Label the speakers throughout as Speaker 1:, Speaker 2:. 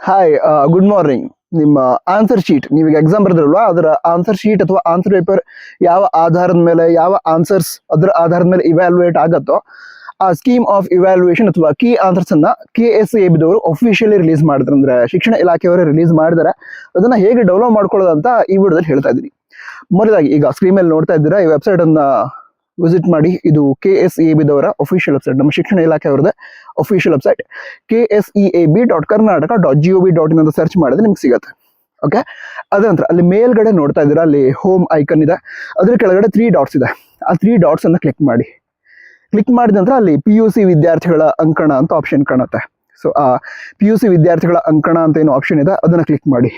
Speaker 1: Hi, good morning. ನಿಮ್ಮ answer sheet, ನೀವೀಗ exam ಬರೆದ್ರಲ್ವಾ, ಅದರ ಆನ್ಸರ್ ಶೀಟ್ ಅಥವಾ ಆನ್ಸರ್ ಪೇಪರ್ ಯಾವ ಆಧಾರದ ಮೇಲೆ, ಯಾವ ಆನ್ಸರ್ಸ್ ಅದರ ಆಧಾರದ ಮೇಲೆ ಇವ್ಯಾಲ್ಯೂಯೇಟ್ ಆಗತ್ತೋ ಆ ಸ್ಕೀಮ್ ಆಫ್ ಇವ್ಯಾಲ್ಯೂಯೇಷನ್ ಅಥವಾ ಕೀ ಆನ್ಸರ್ಸ್ ಅನ್ನ KSEBದವರು ಅಫಿಷಿಯಲಿ ರಿಲೀಸ್ ಮಾಡಿದ್ರು. ಅಂದ್ರೆ ಶಿಕ್ಷಣ ಇಲಾಖೆಯವರೇ ರಿಲೀಸ್ ಮಾಡಿದರೆ ಅದನ್ನ ಹೇಗೆ ಡೌನ್ಲೋಡ್ ಮಾಡ್ಕೊಳ್ಳೋದು ಅಂತ ಈ ವಿಡಿಯೋದಲ್ಲಿ ಹೇಳ್ತಾ ಇದ್ದೀನಿ. ಮೊದಲಾಗಿ ಈಗ ಸ್ಕ್ರೀನ್ ಮೇಲೆ ನೋಡ್ತಾ ಇದ್ದೀರಾ, ಈ ವೆಬ್ಸೈಟ್ ಅನ್ನ ವಿಸಿಟ್ ಮಾಡಿ. ಇದು KSEBದವರ ಅಫಿಷಿಯಲ್ ವೆಬ್ಸೈಟ್, ನಮ್ಮ ಶಿಕ್ಷಣ ಇಲಾಖೆ ಅವರದೇ ಅಫಿಷಿಯಲ್ ವೆಬ್ಸೈಟ್ KSEAB.karnataka.gov.in ಅಂತ ಸರ್ಚ್ ಮಾಡಿದ್ರೆ ನಿಮ್ಗೆ ಸಿಗುತ್ತೆ. ಓಕೆ, ಅದ ನಂತರ ಅಲ್ಲಿ ಮೇಲ್ಗಡೆ ನೋಡ್ತಾ ಇದ್ದೀರಾ, ಅಲ್ಲಿ ಹೋಮ್ ಐಕನ್ ಇದೆ, ಅದ್ರ ಕೆಳಗಡೆ 3 ಡಾಟ್ಸ್ ಇದೆ. ಆ 3 ಡಾಟ್ಸ್ ಅನ್ನ ಕ್ಲಿಕ್ ಮಾಡಿ. ಕ್ಲಿಕ್ ಮಾಡಿದ ನಂತರ ಅಲ್ಲಿ PUC ವಿದ್ಯಾರ್ಥಿಗಳ ಅಂಕಣ ಅಂತ ಆಪ್ಷನ್ ಕಾಣುತ್ತೆ. ಸೊ ಆ PUC ವಿದ್ಯಾರ್ಥಿಗಳ ಅಂಕಣ ಅಂತ ಏನು ಆಪ್ಷನ್ ಇದೆ ಅದನ್ನ ಕ್ಲಿಕ್ ಮಾಡಿ.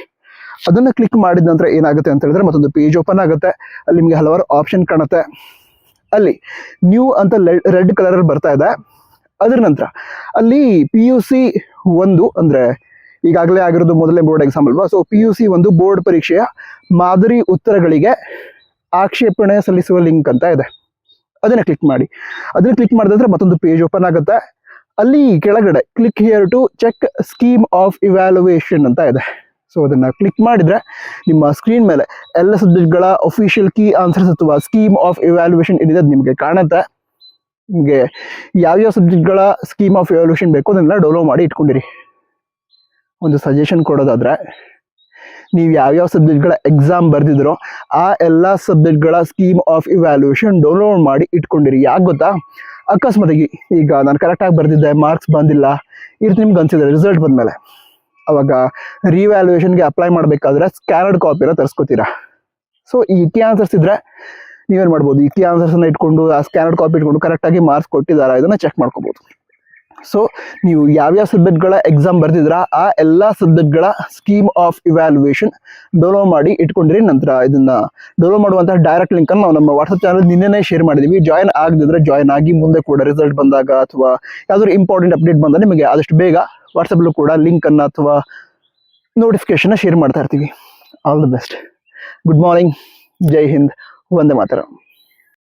Speaker 1: ಅದನ್ನ ಕ್ಲಿಕ್ ಮಾಡಿದ ನಂತರ ಏನಾಗುತ್ತೆ ಅಂತ ಹೇಳಿದ್ರೆ ಮತ್ತೊಂದು ಪೇಜ್ ಓಪನ್ ಆಗುತ್ತೆ. ಅಲ್ಲಿ ನಿಮಗೆ ಹಲವಾರು ಆಪ್ಷನ್ ಕಾಣುತ್ತೆ. ಅಲ್ಲಿ ನ್ಯೂ ಅಂತ ರೆಡ್ ಕಲರ್ ಅಲ್ಲಿ ಬರ್ತಾ ಇದೆ. ಅದರ ನಂತರ ಅಲ್ಲಿ PUC 1 ಅಂದ್ರೆ ಈಗಾಗಲೇ ಆಗಿರೋದು ಮೊದಲನೇ ಬೋರ್ಡ್ ಎಕ್ಸಾಮ್ ಅಲ್ವಾ, ಸೊ PUC 1 ಬೋರ್ಡ್ ಪರೀಕ್ಷೆಯ ಮಾದರಿ ಉತ್ತರಗಳಿಗೆ ಆಕ್ಷೇಪಣೆ ಸಲ್ಲಿಸುವ ಲಿಂಕ್ ಅಂತ ಇದೆ. ಅದನ್ನ ಕ್ಲಿಕ್ ಮಾಡಿ. ಅದನ್ನ ಕ್ಲಿಕ್ ಮಾಡಿದ್ರೆ ಮತ್ತೊಂದು ಪೇಜ್ ಓಪನ್ ಆಗುತ್ತೆ. ಅಲ್ಲಿ ಕೆಳಗಡೆ click here to check scheme of evaluation ಅಂತ ಇದೆ. ಸೊ ಅದನ್ನ ಕ್ಲಿಕ್ ಮಾಡಿದ್ರೆ ನಿಮ್ಮ ಸ್ಕ್ರೀನ್ ಮೇಲೆ ಎಲ್ಲ ಸಬ್ಜೆಕ್ಟ್ಗಳ ಅಫಿಷಿಯಲ್ ಕೀ ಆನ್ಸರ್ಸ್ ಅಥವಾ ಸ್ಕೀಮ್ ಆಫ್ ಇವ್ಯಾಲ್ಯೂಯೇಷನ್ ಏನಿದೆ ಅದು ನಿಮಗೆ ಕಾಣುತ್ತೆ. ನಿಮಗೆ ಯಾವ್ಯಾವ ಸಬ್ಜೆಕ್ಟ್ಗಳ ಸ್ಕೀಮ್ ಆಫ್ ಇವ್ಯಾಲ್ಯೂಯೇಷನ್ ಬೇಕು ಅದನ್ನೆಲ್ಲ ಡೌನ್ಲೋಡ್ ಮಾಡಿ ಇಟ್ಕೊಂಡಿರಿ. ಒಂದು ಸಜೆಷನ್ ಕೊಡೋದಾದ್ರೆ, ನೀವು ಯಾವ್ಯಾವ ಸಬ್ಜೆಕ್ಟ್ಗಳ ಎಕ್ಸಾಮ್ ಬರ್ದಿದ್ರೋ ಆ ಎಲ್ಲ ಸಬ್ಜೆಕ್ಟ್ಗಳ ಸ್ಕೀಮ್ ಆಫ್ ಇವ್ಯಾಲ್ಯೂಯೇಷನ್ ಡೌನ್ಲೋಡ್ ಮಾಡಿ ಇಟ್ಕೊಂಡಿರಿ. ಯಾಕೆ ಗೊತ್ತಾ, ಅಕಸ್ಮಾತಾಗಿ ಈಗ ನಾನು ಕರೆಕ್ಟಾಗಿ ಬರ್ದಿದ್ದೆ, ಮಾರ್ಕ್ಸ್ ಬಂದಿಲ್ಲ ಇರ್ತ ನಿಮ್ಗೆ ಅನ್ಸಿದ್ರೆ ರಿಸಲ್ಟ್ ಬಂದಮೇಲೆ ಅವಾಗ ರಿವ್ಯಾಲ್ಯೂಯೇಷನ್ಗೆ ಅಪ್ಲೈ ಮಾಡಬೇಕಾದ್ರೆ ಸ್ಕ್ಯಾನರ್ಡ್ ಕಾಪಿನ ತರಿಸ್ಕೋತೀರಾ. ಸೊ ಈ ಕೀ ಆನ್ಸರ್ಸ್ ಇದ್ರೆ ನೀವೇನು ಮಾಡ್ಬೋದು, ಈ ಕೀ ಆನ್ಸರ್ಸ್ನ ಇಟ್ಕೊಂಡು ಆ ಸ್ಕ್ಯಾನರ್ಡ್ ಕಾಪಿ ಇಟ್ಕೊಂಡು ಕರೆಕ್ಟಾಗಿ ಮಾರ್ಕ್ಸ್ ಕೊಟ್ಟಿದ್ದಾರಾ ಇದನ್ನ ಚೆಕ್ ಮಾಡ್ಕೋಬೋದು. ಸೊ ನೀವು ಯಾವ್ಯಾವ ಸಬ್ಜೆಕ್ಟ್ಗಳ ಎಕ್ಸಾಮ್ ಬರ್ದಿದ್ರ ಆ ಎಲ್ಲ ಸಬ್ಜೆಕ್ಟ್ಗಳ ಸ್ಕೀಮ್ ಆಫ್ ಇವ್ಯಾಲ್ಯೂಯೇಷನ್ ಡೌನ್ಲೋಡ್ ಮಾಡಿ ಇಟ್ಕೊಂಡಿರಿ. ನಂತರ ಇದನ್ನ ಡೌನ್ಲೋಡ್ ಮಾಡುವಂತಹ ಡೈರೆಕ್ಟ್ ಲಿಂಕ್ ಅನ್ನು ನಾವು ನಮ್ಮ ವಾಟ್ಸಪ್ ಚಾನಲ್ ನಿನ್ನೆನೇ ಶೇರ್ ಮಾಡಿದೀವಿ. ಜಾಯ್ನ್ ಆಗದಿದ್ರೆ ಜಾಯ್ನ್ ಆಗಿ, ಮುಂದೆ ಕೂಡ ರಿಸಲ್ಟ್ ಬಂದಾಗ ಅಥವಾ ಯಾವ್ದಾದ್ರು ಇಂಪಾರ್ಟೆಂಟ್ ಅಪ್ಡೇಟ್ ಬಂದಾಗ ನಿಮಗೆ ಆದಷ್ಟು ಬೇಗ ವಾಟ್ಸಪ್ಲೂ ಕೂಡ ಲಿಂಕ್ ಅನ್ನ ಅಥವಾ ನೋಟಿಫಿಕೇಶನ್ ಶೇರ್ ಮಾಡ್ತಾ ಇರ್ತೀವಿ. All the best. Good morning. Jai Hind. Vande Mataram.